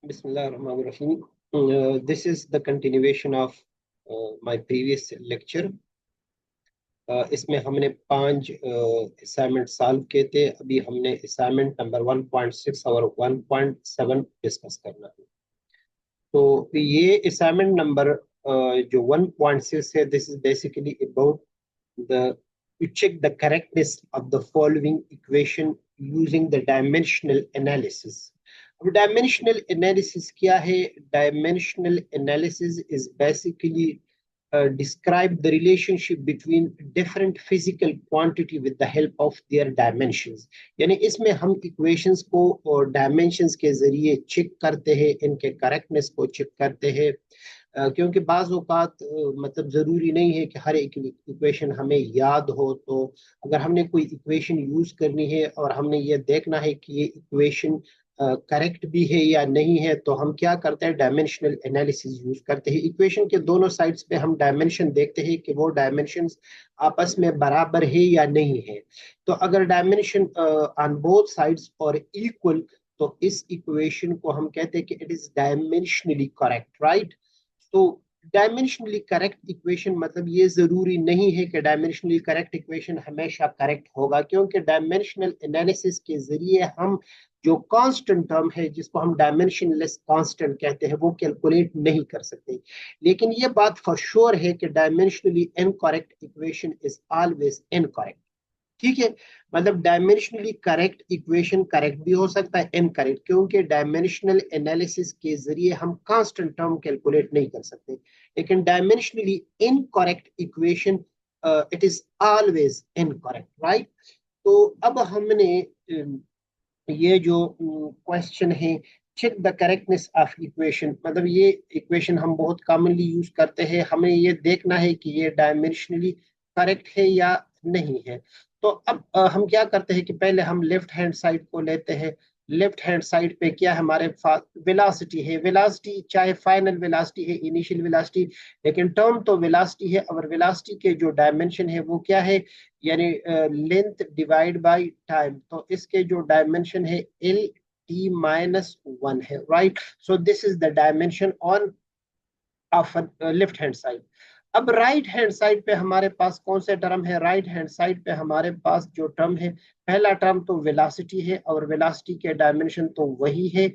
Bismillahirrahmanirrahim. This is the continuation of my previous lecture. इसमें हमने 5 assignment solve किए थे। अभी हमने असाइनमेंट नंबर 1.6 और 1.7 डिस्कस करना है। तो ये असाइनमेंट नंबर जो 1.6 है, this is basically about the to check the correctness of the following equation using the dimensional analysis. अब dimensional analysis क्या है? Dimensional analysis is basically describe the relationship between different physical quantity with the help of their dimensions. यानी इसमें हम equations को और dimensions के जरिए check करते हैं, इनके correctness को check करते हैं। क्योंकि बाज़ औक़ात मतलब ज़रूरी नहीं है कि हर एक इक्वेशन हमें याद हो। तो अगर हमने कोई इक्वेशन यूज़ करनी है और हमने ये देखना है कि ये इक्वेशन करेक्ट भी है या नहीं है, तो हम क्या करते हैं? डायमेंशनल एनालिसिस यूज़ करते हैं। इक्वेशन के दोनों साइड्स पे हम डायमेंशन देखते हैं कि वो डायमेंशंस आपस में बराबर है या नहीं है। तो अगर डायमेंशन ऑन बोथ साइड्स और इक्वल, तो इस इक्वेशन को हम कहते हैं कि it is dimensionally correct, right? तो डायमेंशनली करेक्ट इक्वेशन मतलब ये जरूरी नहीं है कि डायमेंशनली करेक्ट इक्वेशन हमेशा करेक्ट होगा, क्योंकि डायमेंशनल एनालिसिस के जरिए हम जो कांस्टेंट टर्म है, जिसको हम डायमेंशनलेस कांस्टेंट कहते हैं, वो कैलकुलेट नहीं कर सकते। लेकिन ये बात फॉर श्योर है कि dimensionally incorrect equation is always incorrect. ठीक है, मतलब डायमेंशनली करेक्ट इक्वेशन करेक्ट भी हो सकता है, इनकरेक्ट, क्योंकि डायमेंशनल एनालिसिस के जरिए हम कांस्टेंट टर्म कैलकुलेट नहीं कर सकते। लेकिन dimensionally incorrect equation it is always incorrect, right? तो अब हमने ये जो क्वेश्चन है, check the correctness of equation, मतलब ये इक्वेशन हम बहुत कॉमनली यूज करते हैं। हमें ये देखना है कि ये डायमेंशनली करेक्ट है या नहीं है। तो अब हम क्या करते हैं कि पहले हम लेफ्ट हैंड साइड को लेते हैं। लेफ्ट हैंड साइड पे क्या हमारे पास वेलोसिटी है। वेलोसिटी चाहे फाइनल वेलोसिटी है, इनिशियल वेलोसिटी, लेकिन टर्म तो वेलोसिटी है। और वेलोसिटी के जो डायमेंशन है वो क्या है? यानी लेंथ डिवाइड बाय टाइम। तो इसके जो डायमेंशन है एल टी माइनस 1 है, right? So this is the dimension on off left hand side. अब राइट हैंड साइड पे हमारे पास कौन से टर्म है? राइट हैंड साइड पे हमारे पास जो टर्म है, पहला टर्म तो वेलोसिटी है, और वेलोसिटी के डायमेंशन तो वही है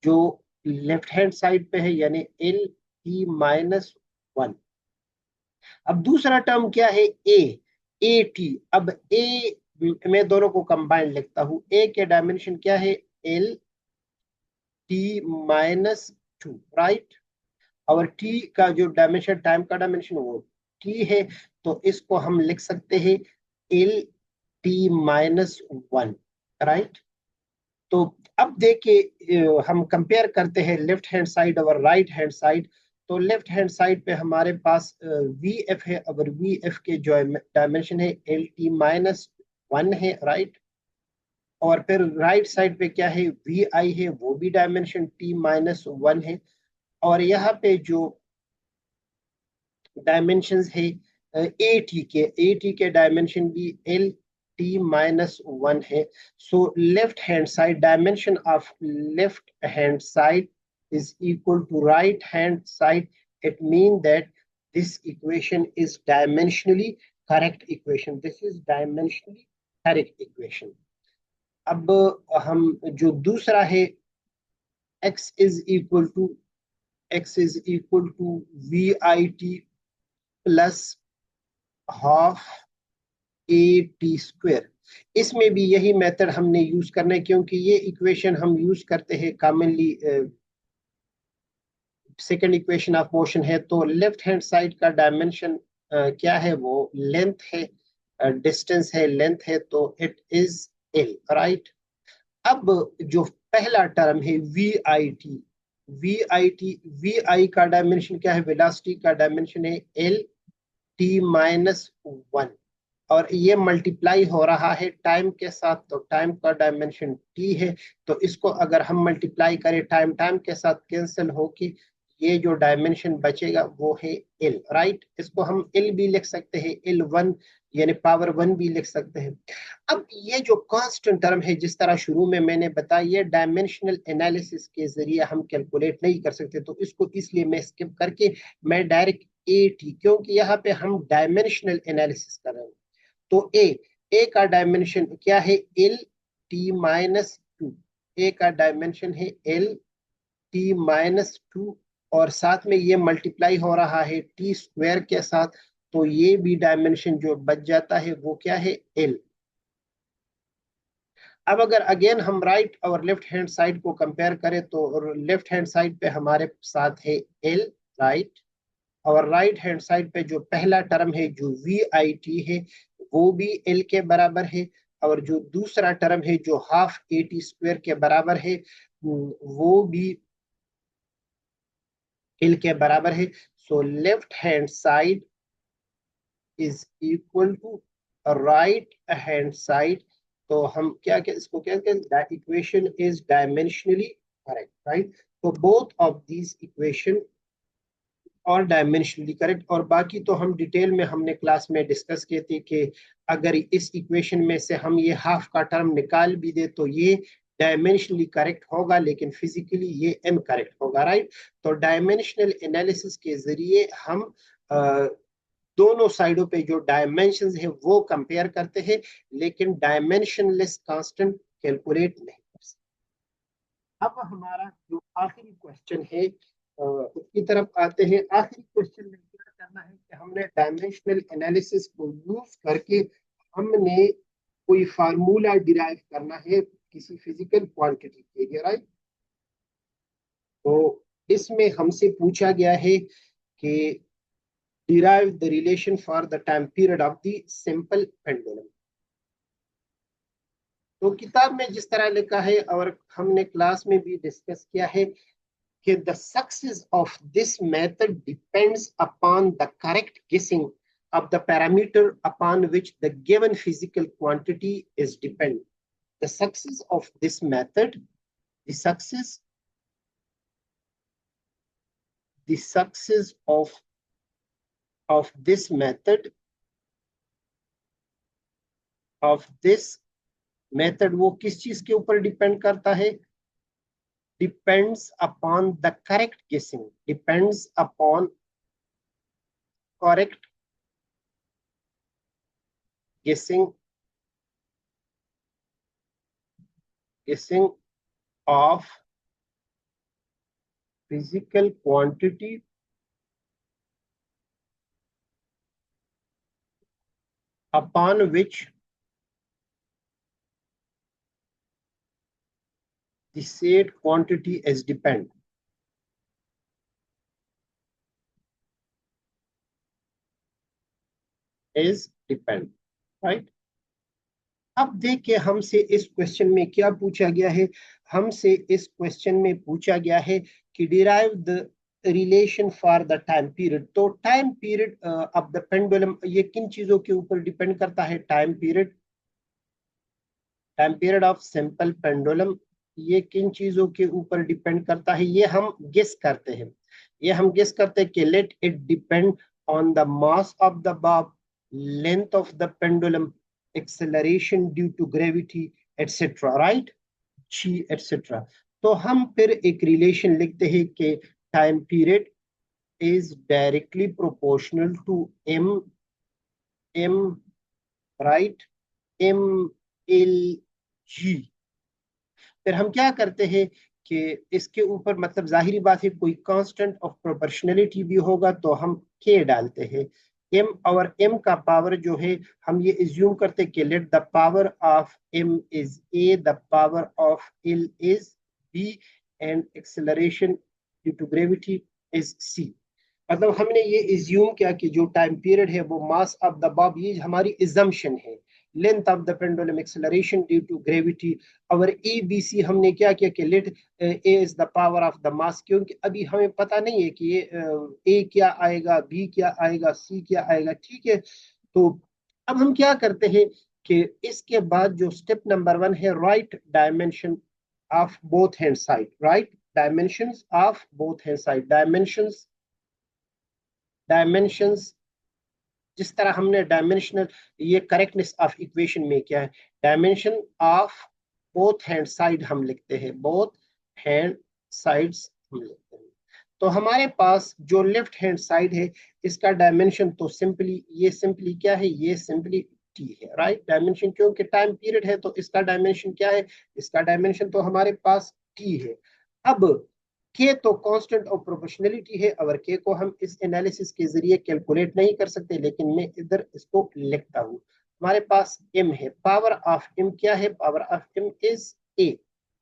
जो लेफ्ट हैंड साइड पे है, यानी एल टी माइनस 1। अब दूसरा टर्म क्या है? A T. अब ए मैं दोनों को कंबाइंड लिखता हूं। ए के डायमेंशन क्या है? L T minus 2, right? और टी का जो डायमेंशन, टाइम का डायमेंशन, वो टी है। तो इसको हम लिख सकते हैं एल टी माइनस 1, राइट? तो अब देखिए, हम कंपेयर करते हैं लेफ्ट हैंड साइड और राइट हैंड साइड। तो लेफ्ट हैंड साइड पे हमारे पास वी एफ है, और वी एफ के जो डायमेंशन है एल टी माइनस 1 है, राइट? और फिर राइट साइड पे क्या है? वी आई है, वो भी डायमेंशन टी माइनस 1 है। और यहाँ पे जो डायमेंशंस है ए टी के डायमेंशन भी एल टी माइनस 1 है। So left hand side, dimension of left hand side is equal to right hand side. It means that this equation is dimensionally correct equation. This is dimensionally correct equation. अब हम जो दूसरा है, x is equal to v I t plus half a t square, इसमें भी यही method हमने use करना है, क्योंकि ये इक्वेशन हम यूज करते हैं commonly. Second equation of motion है, तो लेफ्ट हैंड साइड का डायमेंशन क्या है? वो लेंथ है, डिस्टेंस है, लेंथ है, तो इट इज एल, राइट? अब जो पहला टर्म है वी आई का डायमेंशन क्या है? वेलोसिटी का डायमेंशन है एल टी माइनस 1, और ये मल्टीप्लाई हो रहा है टाइम के साथ, तो टाइम का डायमेंशन टी है। तो इसको अगर हम मल्टीप्लाई करें टाइम के साथ, कैंसिल होके ये जो डायमेंशन बचेगा वो है एल, राइट। इसको हम एल भी लिख सकते हैं, L1 यानी पावर 1 भी लिख सकते हैं। अब ये जो कांस्टेंट टर्म है, जिस तरह शुरू में मैंने बताया, ये डायमेंशनल एनालिसिस के जरिए हम कैलकुलेट नहीं कर सकते, तो इसको इसलिए मैं स्किप करके मैं डायरेक्ट ए टी, क्योंकि यहाँ पे हम डायमेंशनल एनालिसिस कर रहे हैं। तो ए का डायमेंशन क्या है? L T-2। ए का डायमेंशन है L T-2, और साथ में ये मल्टीप्लाई हो रहा है टी स्क्वायर के साथ, तो ये भी डायमेंशन जो बच जाता है वो क्या है? एल। अब अगर अगेन हम राइट और लेफ्ट हैंड साइड को कंपेयर करें, तो लेफ्ट हैंड साइड पे हमारे साथ है एल, राइट। और राइट हैंड साइड पे जो पहला टर्म है जो VIT है, वो भी एल के बराबर है। और जो दूसरा टर्म है जो हाफ AT स्क्वायर के बराबर है, वो भी एल के बराबर है। So left hand side is equal to right hand side. तो हम क्या इसको क्या कहते हैं? Equation is dimensionally correct, right. तो both of these equation are dimensionally correct. और बाकी तो हम डिटेल में हमने क्लास में डिस्कस किए थे कि अगर इस इक्वेशन में से हम ये हाफ का टर्म निकाल भी दे तो ये डायमेंशनली करेक्ट होगा, लेकिन फिजिकली ये इनकरेक्ट होगा, राइट। तो डायमेंशनल एनालिसिस के जरिए हम दोनों साइडों पे जो डायमेंशंस है वो कंपेयर करते हैं, लेकिन डायमेंशनलेस कांस्टेंट कैलकुलेट नहीं कर सकते। अब हमारा जो आखिरी क्वेश्चन है उसकी तरफ आते हैं। आखिरी क्वेश्चन में क्या करना है कि हमने डायमेंशनल एनालिसिस को यूज करके हमने कोई फार्मूला डिराइव करना है किसी फिजिकल क्वांटिटी के लिए, राइट। तो इसमें हमसे पूछा गया है कि derive the relation for the time period of the simple pendulum। तो किताब में जिस तरह लिखा है और हमने क्लास में भी डिस्कस किया है कि the success of this method depends upon the correct guessing of the parameter upon which the given physical quantity is dependent। The success of this method, the success of this method वो किस चीज के ऊपर depend करता है? depends upon the correct guessing, depends upon correct guessing of physical quantity upon which the said quantity is depend। Right. अब देखिए हमसे इस क्वेश्चन में क्या पूछा गया है। हमसे इस क्वेश्चन में पूछा गया है कि derive the relation for the time period. तो time period of the pendulum ये किन चीजों के ऊपर डिपेंड करता है? Time period of simple pendulum ये किन चीजों के ऊपर डिपेंड करता है? ये हम गेस करते हैं। कि let it depend on the mass of the bob, length of the pendulum, acceleration due to gravity, etcetera, right, G etcetera. तो हम फिर एक रिलेशन लिखते हैं कि time period is directly proportional to M, right, MLG। फिर हम क्या करते हैं कि इसके ऊपर मतलब जाहिर बात है कोई कांस्टेंट ऑफ प्रोपोर्शनलिटी भी होगा, तो हम K डालते हैं। M का पावर जो है हम ये एज्यूम करते हैं कि let the power of M is A, the power of L is B, and acceleration due to gravity is C। मतलब हमने ये एज्यूम किया कि जो टाइम पीरियड है वो मास ऑफ द बॉब, ये हमारी इजम्पशन है। Length of the pendulum, acceleration due to gravity. और ABC हमने क्या किया कि let A is the power of the mass, क्योंकि अभी हमें पता नहीं है कि ये A क्या आएगा, B क्या आएगा, C क्या आएगा, ठीक है। तो अब हम क्या करते हैं कि इसके बाद जो स्टेप नंबर 1 है, right dimension of both hand side, right. Dimensions of both hand side, dimensions जिस तरह हमने डायमेंशनल, ये करेक्टनेस ऑफ इक्वेशन में क्या है, dimension of both hand side हम लिखते हैं, बोथ हैंड साइड्स हम लिखते हैं। तो हमारे पास जो लेफ्ट हैंड साइड है इसका डायमेंशन तो सिंपली, ये सिंपली क्या है, ये सिंपली टी है, राइट। डायमेंशन क्योंकि टाइम पीरियड है तो इसका डायमेंशन क्या है, इसका डायमेंशन तो हमारे पास टी है। अब के तो कांस्टेंट ऑफ प्रोपोर्शनलिटी है, और के को हम इस एनालिसिस के जरिए कैलकुलेट नहीं कर सकते, लेकिन मैं इधर इसको लिखता हूं। हमारे पास m है, पावर ऑफ m क्या है, power of m is a,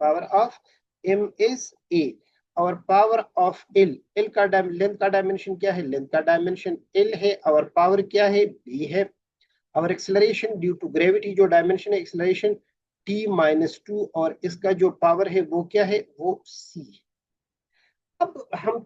power of m is a, और पावर ऑफ l, l का लेंथ का डायमेंशन क्या है, लेंथ का डायमेंशन l है, और पावर क्या है, b है। और एक्सेलरेशन ड्यू टू ग्रेविटी जो डायमेंशन है एक्सेलरेशन t-2, और इसका जो पावर है वो क्या है, वो c है। अब हम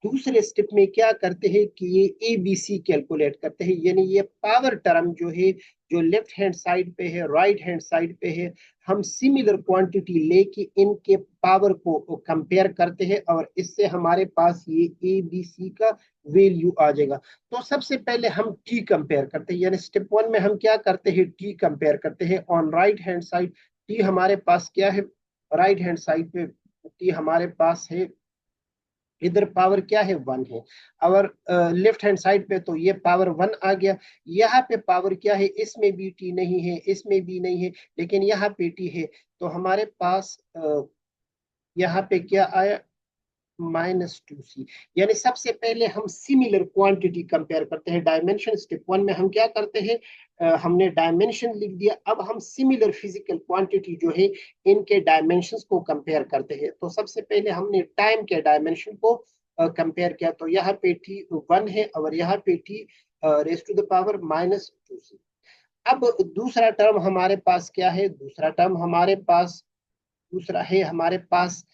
दूसरे स्टेप में क्या करते हैं कि ये ABC कैलकुलेट करते हैं, यानी ये पावर टर्म जो है, जो लेफ्ट हैंड साइड पे है, राइट हैंड साइड पे है, हम सिमिलर क्वांटिटी लेके इनके पावर को कंपेयर करते हैं, और इससे हमारे पास ये ABC का वैल्यू आ जाएगा। तो सबसे पहले हम T कंपेयर करते हैं, यानी स्टेप 1 में हम क्या करते हैं, T कंपेयर करते हैं on right hand side. T हमारे पास क्या है, राइट हैंड साइड पे T हमारे पास है, इधर पावर क्या है, 1 है, और लेफ्ट हैंड साइड पे तो ये पावर 1 आ गया। यहाँ पे पावर क्या है, इसमें भी टी नहीं है, इसमें भी नहीं है, लेकिन यहाँ पे टी है। तो हमारे पास यहाँ पे क्या आया, -2c। यानी सबसे पहले हम सिमिलर क्वांटिटी कंपेयर करते हैं, डायमेंशन स्टेप 1 में हम क्या करते हैं, हमने डायमेंशन लिख दिया, अब हम सिमिलर फिजिकल क्वांटिटी जो है इनके डायमेंशंस को कंपेयर करते हैं। तो सबसे पहले हमने टाइम के डायमेंशन को कंपेयर किया, तो यहाँ पे t1 है, और यहाँ पे t raise to the power -2c। अब दूसरा टर्म हमारे पास क्या है, दूसरा टर्म हमारे पास, दूसरा है हमारे पास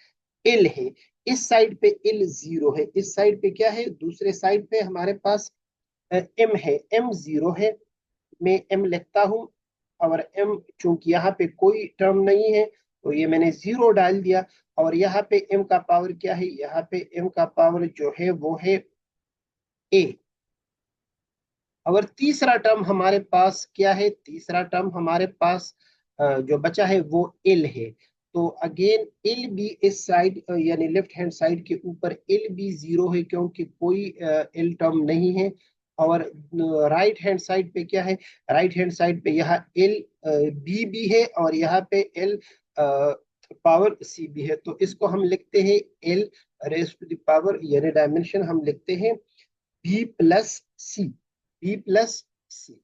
एल है। इस साइड पे एल 0 है, इस साइड पे क्या है, दूसरे साइड पे हमारे पास एम है, एम 0 है। मैं एम लिखता हूं, और एम चूंकि यहाँ पे कोई टर्म नहीं है तो ये मैंने 0 डाल दिया, और यहाँ पे एम का पावर क्या है, यहाँ पे एम का पावर जो है वो है ए। और तीसरा टर्म हमारे पास क्या है, तीसरा टर्म हमारे पास जो बचा है वो एल है। तो अगेन एल भी इस साइड, यानी लेफ्ट हैंड साइड के ऊपर एल भी 0 है, क्योंकि कोई एल टर्म नहीं है। और राइट हैंड साइड पे क्या है, राइट हैंड साइड पे यहाँ एल बी भी है, और यहाँ पे एल पावर सी भी है। तो इसको हम लिखते हैं L raise to the power, यानी डायमेंशन हम लिखते हैं B plus C, B plus C.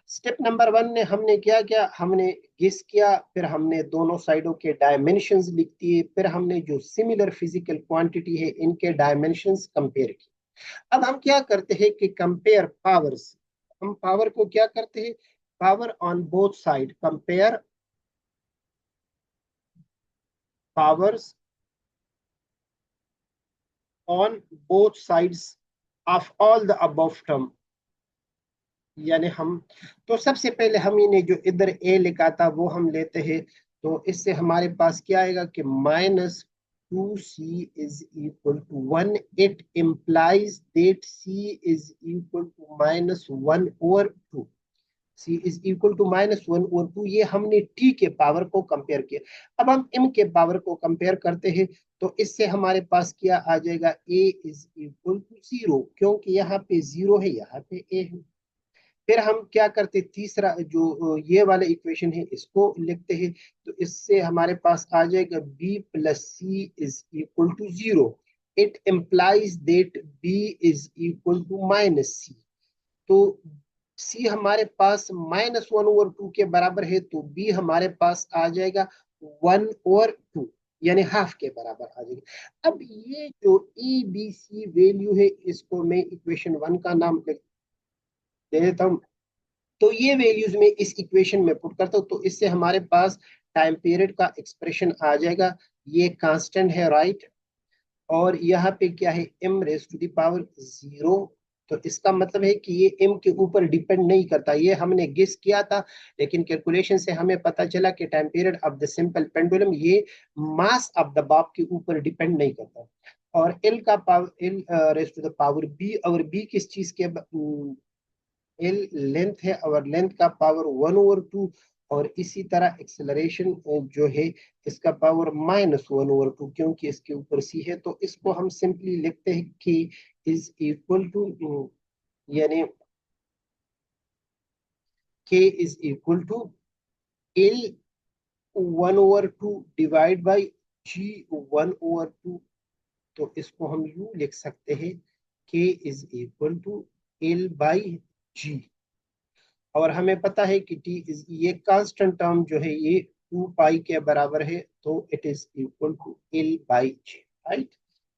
Step number 1 ने हमने क्या किया, हमने गेस किया, फिर हमने दोनों साइडों के डायमेंशंस लिख दिए, फिर हमने जो सिमिलर फिजिकल क्वांटिटी है इनके डायमेंशंस कंपेयर किए। अब हम क्या करते हैं कि कंपेयर पावर्स, हम पावर को क्या करते हैं, power on both side, compare powers on both sides of all the above term. यानी हम, तो सबसे पहले हम इन्हें जो इधर ए लिखा था वो हम लेते हैं। तो इससे हमारे पास क्या आएगा कि -2c is equal to 1। It implies that c is equal to -1/2, c is equal to -1/2। ये हमने t के पावर को कंपेयर किया। अब हम m के पावर को कंपेयर करते हैं, तो इससे हमारे पास क्या आ जाएगा, a इज इक्वल टू 0, क्योंकि यहाँ पे 0 है, यहाँ पे a है। फिर हम क्या करते, तीसरा जो ये वाले इक्वेशन है इसको लिखते हैं। तो इससे हमारे पास आ जाएगा b plus C is equal to 0। It implies that b is equal to -c। तो c हमारे पास -1/2 के बराबर है, तो b हमारे पास आ जाएगा 1/2, यानी हाफ के बराबर आ जाएगा। अब ये जो ए बी सी वैल्यू है इसको मैं इक्वेशन 1 का नाम दे देता हूँ। तो ये वैल्यूज में इस इक्वेशन में पुट करता हूँ, तो इससे हमारे पास टाइम पीरियड का एक्सप्रेशन आ जाएगा। ये कांस्टेंट है, राइट। और यहाँ पे क्या है, m raise to the power 0 तो इसका मतलब है कि ये m के ऊपर डिपेंड नहीं करता। ये हमने गेस किया था, लेकिन कैलकुलेशन से हमें पता चला कि time period of the simple pendulum ये मास ऑफ द बॉब के ऊपर डिपेंड नहीं करता। और एल का power L raise to the power B, और बी किस चीज के, एल लेंथ है और लेंथ का पावर 1/2, और इसी तरह एक्सेलरेशन जो है इसका पावर -1/2, क्योंकि इसके ऊपर सी है। तो इसको हम सिंपली लिखते हैं कि इज इक्वल टू, यानी k is equal to L 1/2 divide by g 1/2। तो इसको हम यूं लिख सकते हैं, k is equal to L by g. और हमें पता है कि टी इज, ये कांस्टेंट टर्म जो है ये 2 पाई के बराबर है, तो it is equal to L by g, right.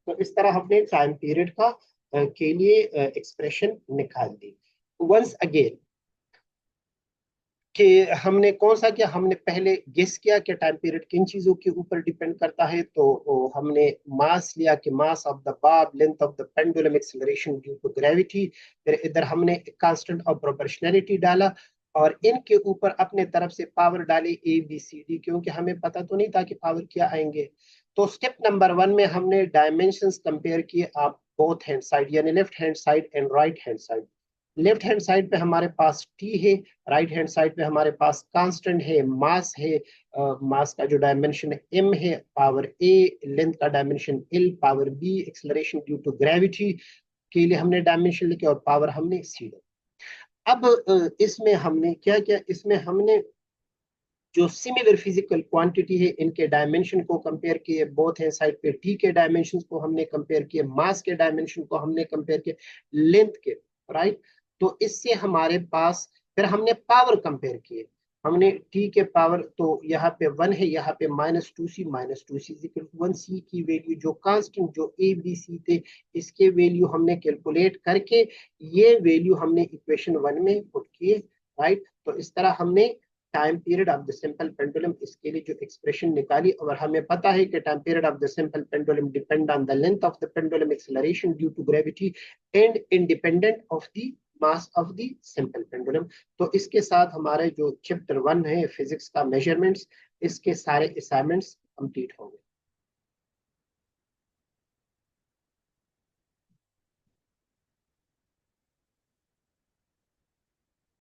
तो इस तरह हमने टाइम पीरियड का के लिए एक्सप्रेशन निकाल दी। वंस अगेन कि हमने कौन सा किया, हमने पहले गेस किया कि टाइम पीरियड किन चीजों के ऊपर डिपेंड करता है। तो हमने मास लिया कि mass of the bob, length of the pendulum, acceleration due to gravity. फिर इधर हमने कांस्टेंट ऑफ प्रोपोर्शनैलिटी डाला, और इनके ऊपर अपने तरफ से पावर डाले ए बी सी डी, क्योंकि हमें पता तो नहीं था कि पावर क्या आएंगे। तो स्टेप नंबर 1 में हमने डायमेंशंस कंपेयर किए आप बोथ हैंड साइड, यानी left hand side and right hand side. Left hand side पे हमारे पास टी है, राइट हैंड साइड पे हमारे पास कांस्टेंट है, मास है। मास का जो डायमेंशन है m है, पावर a, लेंथ का dimension l, power b, acceleration due to gravity के लिए हमने डायमेंशन लिखे, और पावर हमने c। अब इसमें हमने क्या किया, इसमें हमने जो सिमिलर फिजिकल क्वांटिटी है इनके डायमेंशन को कंपेयर किए, बोथ है साइड पे टी के डायमेंशन को हमने कंपेयर किए, मास के डायमेंशन को हमने कंपेयर किए, लेंथ के, राइट। तो इससे हमारे पास फिर हमने पावर कंपेयर किए। हमने टी के पावर, तो यहाँ पे 1 है, यहाँ पे -2c, -2c equal to 1c की वैल्यू जो कांस्टेंट जो ए बी सी थे इसके वैल्यू हमने कैलकुलेट करके ये वैल्यू हमने इक्वेशन 1 में पुट किए, राइट। तो इस तरह हमने time period of the simple pendulum इसके लिए जो एक्सप्रेशन निकाली। और हमें पता है कि time period of the simple pendulum depend on the length of the pendulum, acceleration due to gravity, and independent of the mass of the simple pendulum. तो इसके साथ हमारे जो चैप्टर 1 है फिजिक्स का मेजरमेंट्स, इसके सारे असाइनमेंट्स कंप्लीट हो गए।